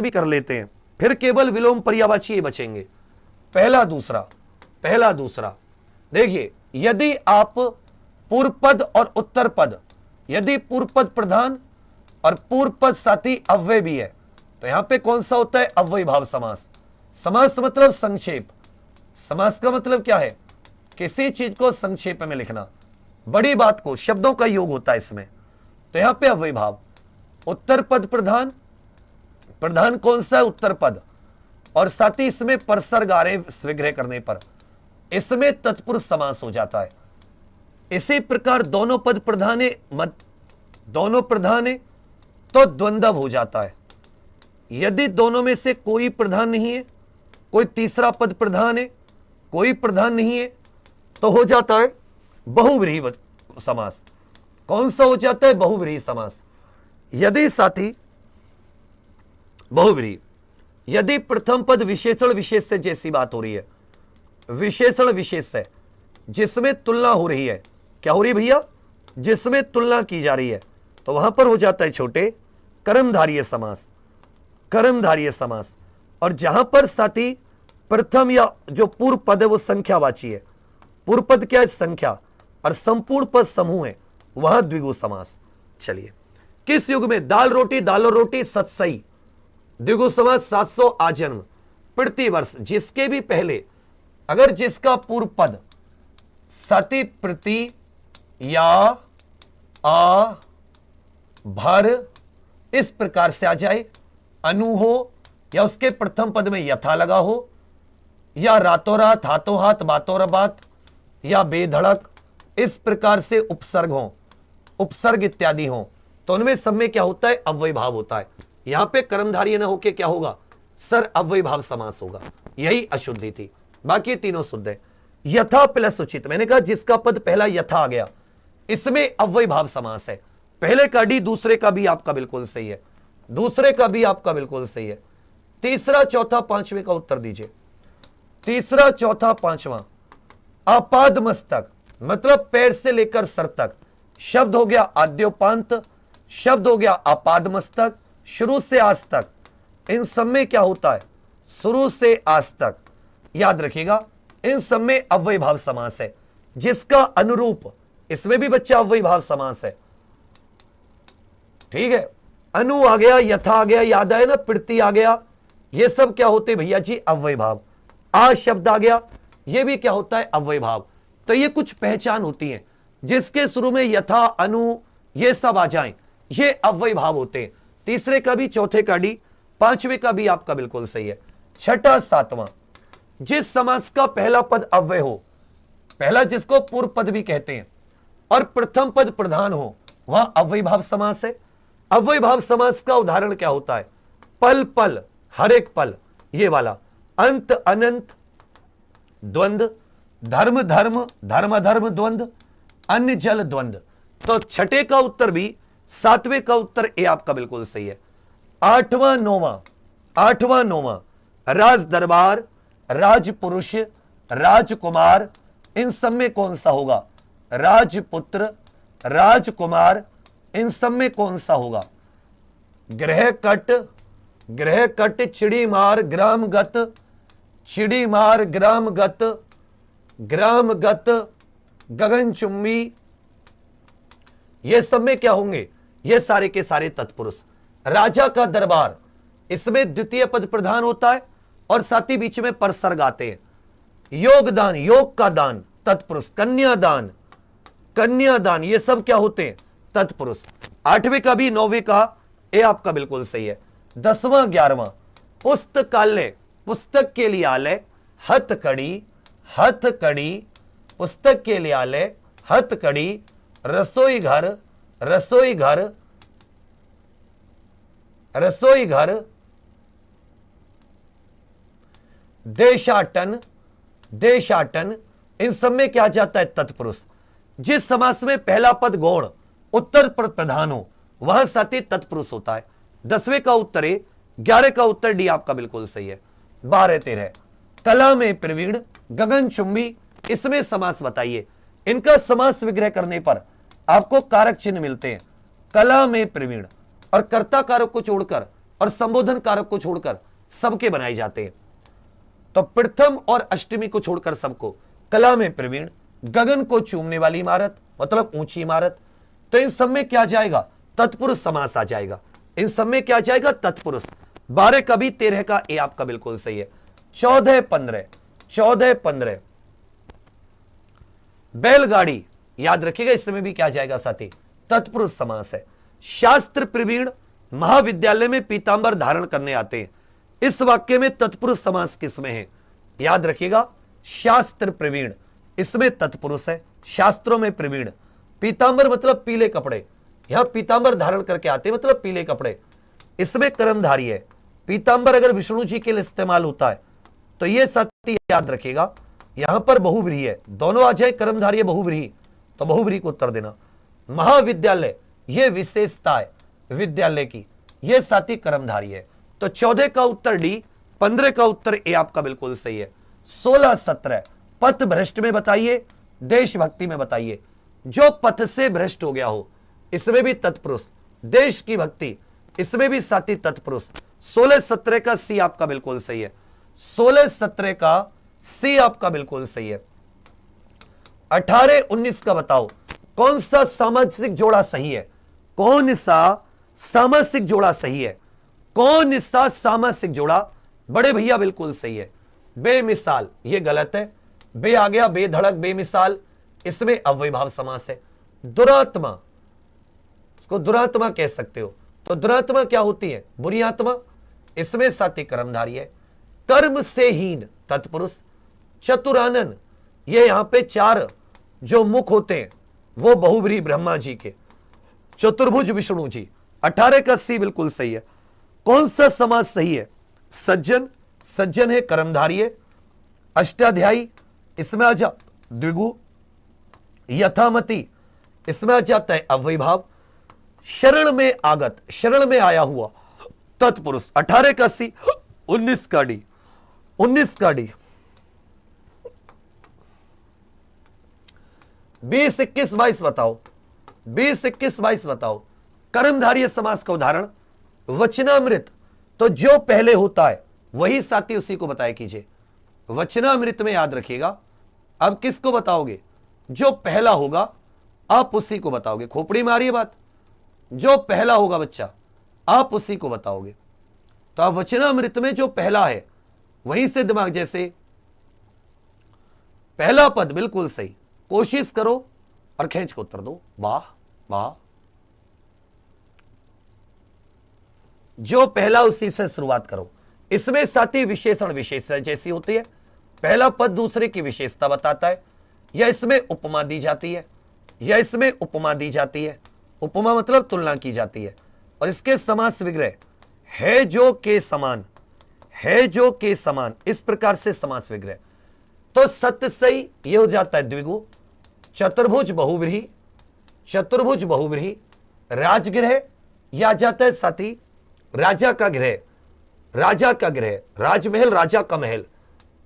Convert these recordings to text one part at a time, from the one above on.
भी कर लेते हैं, फिर केवल विलोम पर्यायवाची ये बचेंगे, पहला दूसरा। देखिए, यदि आप पूर्व पद और उत्तर पद, यदि पूर्व पद प्रधान और पूर्व पद साथी अव्यय भी है, तो यहां पे कौन सा होता है? अव्यय भाव समास। समास मतलब संक्षेप। समास का मतलब क्या है? किसी चीज को संक्षेप में लिखना, बड़ी बात को, शब्दों का योग होता है इसमें। तो यहां पे अव्यय भाव, उत्तर पद प्रधान, प्रधान कौन सा है? उत्तर पद, और साथ ही इसमें परसर्ग आ रहे विग्रह करने पर, इसमें तत्पुरुष समास हो जाता है। इसी प्रकार दोनों पद प्रधान है, दोनों प्रधान है तो द्वंद्व हो जाता है। यदि दोनों में से कोई प्रधान नहीं है, कोई तीसरा पद प्रधान है, कोई प्रधान नहीं है, तो हो जाता है बहुव्रीहि समास। कौन सा हो जाता है? बहुव्रीहि समास। यदि साथी बहुव्रीहि, यदि प्रथम पद विशेषण विशेष से, जैसी बात हो रही है, विशेषण विशेष से जिसमें तुलना हो रही है, क्या हो रही है भैया? जिसमें तुलना की जा रही है, तो वहां पर हो जाता है छोटे कर्मधारय समास, कर्मधारय समास। और जहां पर साथी प्रथम या जो पूर्व पद है वो संख्यावाची है, पूर्व पद क्या है? संख्या, और संपूर्ण पद समूह है, वह द्विगु समास। चलिए, किस युग में? दाल रोटी सतसई, द्विगु समास 700 आजन्म प्रति वर्ष। जिसके भी पहले अगर जिसका पूर्व पद सति प्रति या आ भर इस प्रकार से आ जाए, अनु हो, या उसके प्रथम पद में यथा लगा हो, या रातों रात, हाथों हाथ, बातों बात, या बेधड़क, इस प्रकार से उपसर्ग हो, उपसर्ग इत्यादि हो, तो उनमें सब में क्या होता है? अव्यय भाव होता है। यहां पे कर्मधारय न होके क्या होगा? सर अव्यय भाव समास होगा। यही अशुद्धि थी, बाकी तीनों शुद्ध है। यथा प्लस उचित, मैंने कहा जिसका पद पहला यथा आ गया, इसमें अव्यय भाव समास है। पहले का डी, दूसरे का भी आपका बिल्कुल सही है, दूसरे का भी आपका बिल्कुल सही है। तीसरा चौथा पांचवें का उत्तर दीजिए। तीसरा चौथा पांचवा, अपाद मस्तक मतलब पैर से लेकर सर तक, शब्द हो गया आद्योपांत, शब्द हो गया अपाद मस्तक, शुरू से आज तक, इन सब में क्या होता है? शुरू से आज तक। याद रखिएगा, इन सब में अव्यय भाव समास है, जिसका अनुरूप इसमें भी बच्चा अव्यय भाव समास है। ठीक है, अनु आ गया, यथा आ गया, याद आया ना, प्रति आ गया, ये सब क्या होते भैया जी? अव्यय भाव। आ शब्द आ गया, ये भी क्या होता है? अव्यय भाव। तो ये कुछ पहचान होती है, जिसके शुरू में यथा, अनु, ये सब आ जाएं, ये अव्यय भाव होते हैं। तीसरे का भी, चौथे का डी, पांचवे का भी आपका बिल्कुल सही है। छठा सातवां, जिस समास का पहला पद अव्यय हो, पहला जिसको पूर्व पद भी कहते हैं, और प्रथम पद प्रधान हो, वह अव्यय भाव समास है। अव्यय भाव समास का उदाहरण क्या होता है? पल पल, हर एक पल, ये वाला। अंत अनंत द्वंद्व, धर्म धर्म, धर्म धर्म द्वंद्व, अन्य जल द्वंद्व। तो छठे का उत्तर भी, सातवें का उत्तर ए आपका बिल्कुल सही है। आठवां नौवां, राज दरबार, राजपुरुष, राजकुमार, इन सब में कौन सा होगा? राजपुत्र, राजकुमार, इन सब में कौन सा होगा? ग्रह कट, चिड़ी मार, ग्रामगत, चिड़ी मार, ग्रामगत, ग्रामगत, गगनचुंबी, ये सब में क्या होंगे? ये सारे के सारे तत्पुरुष। राजा का दरबार, इसमें द्वितीय पद प्रधान होता है, और साथ ही बीच में परसर्ग आते हैं। योगदान, योग का दान, तत्पुरुष। कन्यादान, कन्यादान, ये सब क्या होते हैं? तत्पुरुष। आठवें का भी, नौवें का ए आपका बिल्कुल सही है। 10वां 11वां, पुस्तकालय, पुस्तक के लिए आलय, हथकड़ी, हथकड़ी, पुस्तक के लिए आलय, हथकड़ी, रसोई घर, रसोई घर, रसोई घर, देशाटन, देशाटन, इन सब में क्या जाता है? तत्पुरुष। जिस समास में पहला पद गौण, उत्तर पद प्रधान हो, वह साथी तत्पुरुष होता है। 10वें का उत्तर ए, 11 का उत्तर डी आपका बिल्कुल सही है। 12 13, कला में प्रवीण, गगनचुंबी, इसमें समास बताइए। इनका समास विग्रह करने पर आपको कारक चिन्ह मिलते हैं। कला में प्रवीण, और कर्ता कारक को छोड़कर और संबोधन कारक को छोड़कर सबके बनाए जाते हैं। तो प्रथम और अष्टमी को छोड़कर सबको, कला में प्रवीण, गगन को चूमने वाली इमारत मतलब ऊंची इमारत। तो इन सब में क्या जाएगा? तत्पुरुष समास आ जाएगा। इन सब में क्या जाएगा? तत्पुरुष। 12 का भी 13 का ए आपका बिल्कुल सही है। 14 15 14 15 बैलगाड़ी, याद रखिएगा इसमें भी क्या जाएगा साथी? तत्पुरुष समास है। शास्त्र प्रवीण महाविद्यालय में पीतांबर धारण करने आते हैं, इस वाक्य में तत्पुरुष समास किसमें है? याद रखिएगा शास्त्र प्रवीण, इसमें तत्पुरुष है। शास्त्रों में प्रवीण, पीतांबर मतलब पीले कपड़े, यहां पीतांबर धारण करके आते हैं मतलब पीले कपड़े, इसमें कर्मधारी है। पीतांबर अगर विष्णु जी के लिए इस्तेमाल होता है तो यह सत्य याद रखिएगा, यहां पर बहुव्रीहि है, दोनों आ जाए कर्मधारी है बहुव्रीहि, तो बहुव्रीहि को उत्तर देना। महाविद्यालय यह विशेषता है विद्यालय की, यह साथी कर्मधारी है। तो 14 का उत्तर डी, 15 का उत्तर ए आपका बिल्कुल सही है। 16 17 पथ भ्रष्ट में बताइए, देशभक्ति में बताइए। जो पथ से भ्रष्ट हो गया हो इसमें भी तत्पुरुष, देश की भक्ति इसमें भी साथी तत्पुरुष। 16 17 का सी आपका बिल्कुल सही है। 16 17 का सी आपका बिल्कुल सही है। 18 19 का बताओ कौन सा सामासिक जोड़ा सही है? कौन सा सामासिक जोड़ा सही है? कौन सा सामासिक जोड़ा? बड़े भैया बिल्कुल सही है। बेमिसाल ये गलत है, बे आ गया बेधड़क बेमिसाल, इसमें अव्ययभाव समास है। दुरात्मा, इसको दुरात्मा कह सकते हो, तो दुरात्मा क्या होती है? बुरी आत्मा, इसमें साथी कर्मधारी है। कर्म से हीन तत्पुरुष। चतुरानन, ये यहां पे 4 जो मुख होते हैं वो बहुव्रीहि ब्रह्मा जी के, चतुर्भुज विष्णु जी। 18 का सी बिल्कुल सही है। कौन सा समास सही है? सज्जन, सज्जन है कर्मधारी है। अष्टाध्यायी, इसमें आ जा द्विगु। यथामति, इसमें आ जाता है अव्ययभाव। शरण में आगत, शरण में आया हुआ तत्पुरुष। 18 का सी। 19 का डी, 19 का डी। 20 21 22 बताओ, 20 21 22 बताओ। कर्मधारय समास का उदाहरण वचनामृत, तो जो पहले होता है वही साथी उसी को बताया कीजिए। वचनामृत में याद रखिएगा, अब किसको बताओगे? जो पहला होगा आप उसी को बताओगे। खोपड़ी में आ रही है बात? जो पहला होगा बच्चा आप उसी को बताओगे। तो आप वचनामृत में जो पहला है वहीं से दिमाग, जैसे पहला पद बिल्कुल सही, कोशिश करो और खींच को उत्तर दो। वाह वाह, जो पहला उसी से शुरुआत करो। इसमें साथी विशेषण विशेषण जैसी होती है, पहला पद दूसरे की विशेषता बताता है, या इसमें उपमा दी जाती है, या इसमें उपमा दी जाती है। उपमा मतलब तुलना की जाती है। और इसके समास विग्रह है जो के समान, है जो के समान, इस प्रकार से समास विग्रह। तो सत्य सही ये हो जाता है द्विगु। चतुर्भुज बहुव्रीहि, चतुर्भुज बहुव्रीहि। राजगृह या जाता है साथी राजा का गृह, राजा का गृह, राजमहल, राजा का महल,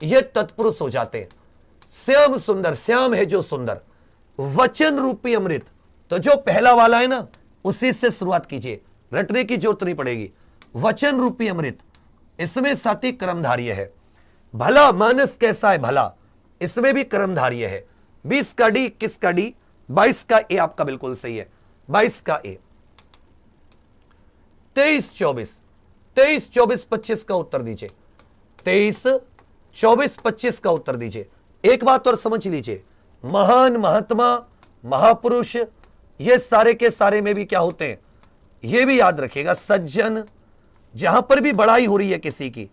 ये तत्पुरुष हो जाते हैं। श्याम सुंदर, श्याम है जो सुंदर। वचन रूपी अमृत, तो जो पहला वाला है ना उसी से शुरुआत कीजिए, रटने की जरूरत नहीं पड़ेगी। वचन रूपी अमृत, इसमें साथी कर्मधारय है। भला मानस कैसा है भला, इसमें भी कर्मधारय है। 20 का डी, 21 का डी, 22 का ए आपका बिल्कुल सही है। 22 का ए। 23 24 23 24 25 का उत्तर दीजिए। 23 24 25 का उत्तर दीजिए। एक बात और समझ लीजिए, महान, महात्मा, महापुरुष, ये सारे के सारे में भी क्या होते हैं, ये भी याद रखिएगा। सज्जन, जहां पर भी बड़ाई हो रही है किसी की,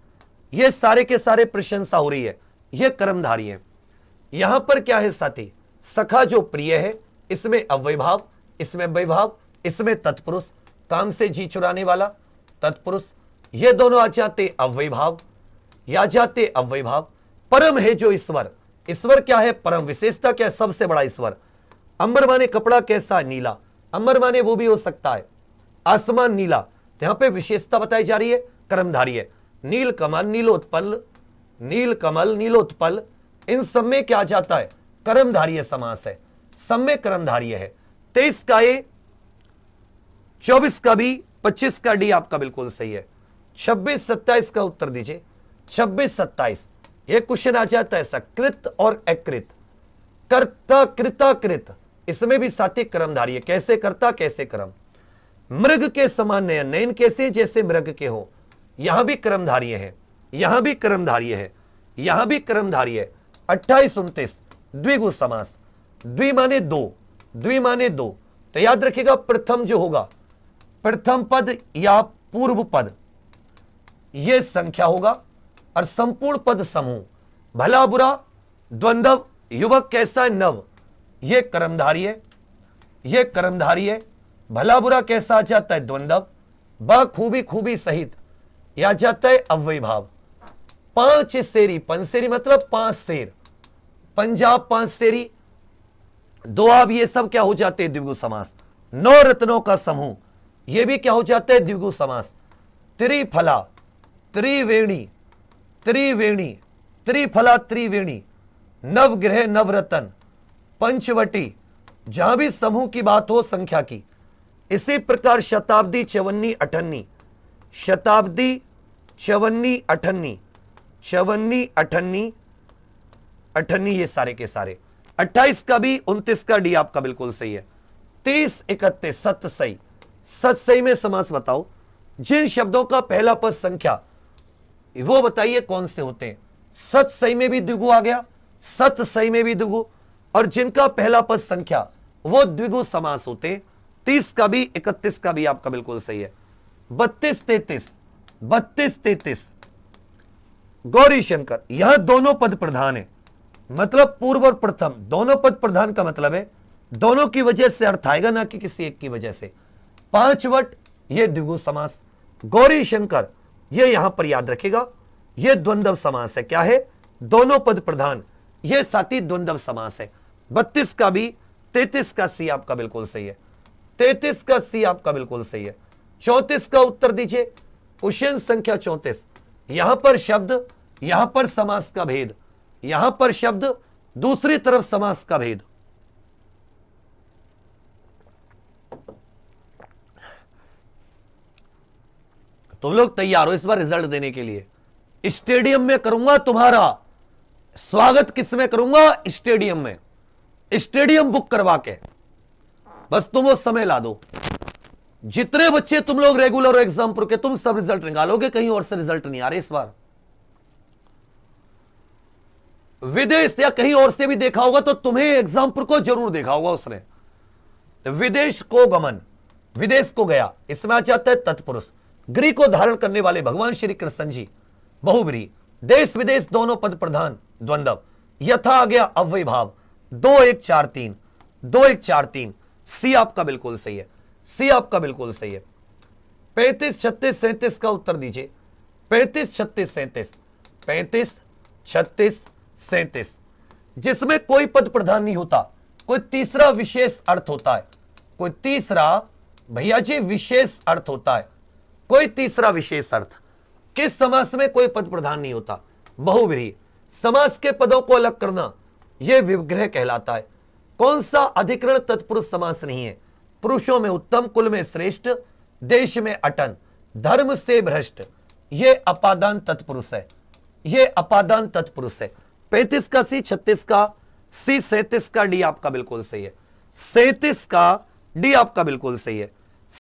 ये सारे के सारे प्रशंसा हो रही है, ये कर्मधारी है। यहां पर क्या है साथी? सखा जो प्रिय है, इसमें अव्ययभाव, इसमें वैभाव, इसमें तत्पुरुष। काम से जी चुराने वाला तत्पुरुष, ये दोनों आ जाते अव्ययभाव, या जाते अव्ययभाव। परम है जो ईश्वर, ईश्वर क्या है? परम, विशेषता क्या है? सबसे बड़ा ईश्वर। अंबर माने कपड़ा कैसा? नीला। अंबर माने वो भी हो सकता है आसमान नीला, तो यहां पे विशेषता बताई जा रही है, कर्मधारी है। नील कमल, नीलोत्पल, नील कमल, नीलोत्पल, इन सब में क्या जाता है? कर्मधारय समास है, सब में कर्मधारय है। 23 का ए, 24 का बी, 25 का डी आपका बिल्कुल सही है। 26 27 का उत्तर दीजिए। 26 27 ये क्वेश्चन आ जाता है ऐसा, कृत और अकृत, कर्ता कृता कृत, इसमें भी साथी क्रमधारी है। कैसे कर्ता कैसे क्रम, मृग के समान नयन, नयन कैसे जैसे मृग के हो, यहां भी क्रमधारी है, यहां भी क्रमधारी है, यहां भी क्रमधारी है। 28 29 द्विगु समास, द्वि माने दो, द्वि माने दो, तो याद रखिएगा प्रथम जो होगा, प्रथम पद या पूर्व पद यह संख्या होगा, और संपूर्ण पद समूह, भला बुरा द्वंद्व, युवक कैसा है नव, यह कर्मधारी है, यह कर्मधारी है। भला बुरा कैसा आ जाता है द्वंद्व, ब खूबी खूबी सहित यह आ जाता है अव्यय भाव। 5 शेरी, पंसेरी मतलब 5 शेर, पंजाब 5 शेरी, दोआब, ये सब क्या हो जाते हैं द्विगु समास। 9 रत्नों का समूह, ये भी क्या हो जाता है द्विगु समास। त्रिफला, त्रिवेणी, त्रिवेणी, त्रिफला त्रिवेणी, नवग्रह नवरत्न, पंचवटी, जहां भी समूह की बात हो संख्या की। इसी प्रकार शताब्दी चवन्नी अठन्नी, शताब्दी चवन्नी अठन्नी, चवन्नी अठन्नी, अठन्नी, ये सारे के सारे। 28 का भी 29 का डी आपका बिल्कुल सही है। 30 31 सत सही, सत सही में समास बताओ। जिन शब्दों का पहला पद संख्या, वो बताइए कौन से होते हैं। सत सही में भी द्विगु आ गया, सत सही में भी द्विगु, और जिनका पहला पद संख्या वो द्विगु समास होते हैं। 30 का भी 31 का भी आपका बिल्कुल सही है। 32 33, 32 33 गौरी शंकर, यह दोनों पद प्रधान है, मतलब पूर्व और प्रथम दोनों पद प्रधान का मतलब है दोनों की वजह से अर्थ आएगा, ना कि किसी एक की वजह से। 5 वट ये द्विगु समास। गौरी शंकर ये यहां पर याद रखेगा, ये द्वंद्व समास है। क्या है, दोनों पद प्रधान, ये साथी द्वंद्व समास है। 32 का भी, 33 का सी आपका बिल्कुल सही है, 33 का सी आपका बिल्कुल सही है। 34 का उत्तर दीजिए। क्वेश्चन संख्या 34, यहां पर शब्द, यहां पर समास का भेद, यहां पर शब्द दूसरी तरफ समास का भेद। तुम लोग तैयार हो इस बार रिजल्ट देने के लिए। स्टेडियम में करूंगा तुम्हारा स्वागत, किस में करूंगा, स्टेडियम में, स्टेडियम बुक करवा के, बस तुम वो समय ला दो। जितने बच्चे तुम लोग रेगुलर एग्जाम पर के, तुम सब रिजल्ट निकालोगे, कहीं और से रिजल्ट नहीं आ रहे इस बार। विदेश या कहीं और से भी देखा होगा तो तुम्हें एग्जाम पर को जरूर देखा होगा उसने। विदेश को गमन, विदेश को गया, इसमें आ जाता है तत्पुरुष। गृह को धारण करने वाले भगवान श्री कृष्ण जी, बहुब्रीहि। देश विदेश दोनों पद प्रधान, द्वंद्व। यथा आ गया अव्यय भाव। 2 1 4 3, 2 1 4 3, सी आपका बिल्कुल सही है, सी आपका बिल्कुल सही है। 35 36 37 का उत्तर दीजिए। 35 36 37, 35 36 37, जिसमें कोई पद प्रधान नहीं होता, कोई तीसरा विशेष अर्थ होता है, कोई तीसरा भैया जी विशेष अर्थ होता है, कोई तीसरा विशेष अर्थ। किस समास में कोई पद प्रधान नहीं होता, बहुव्रीहि। समास के पदों को अलग करना यह विग्रह कहलाता है। कौन सा अधिकरण तत्पुरुष समास नहीं है, पुरुषों में उत्तम, कुल में श्रेष्ठ, देश में अटन, धर्म से भ्रष्ट, यह अपादान तत्पुरुष है, यह अपादान तत्पुरुष है। 35 का सी, 36 का सी, 37 का डी आपका बिल्कुल सही है, 37 का डी आपका बिल्कुल सही है।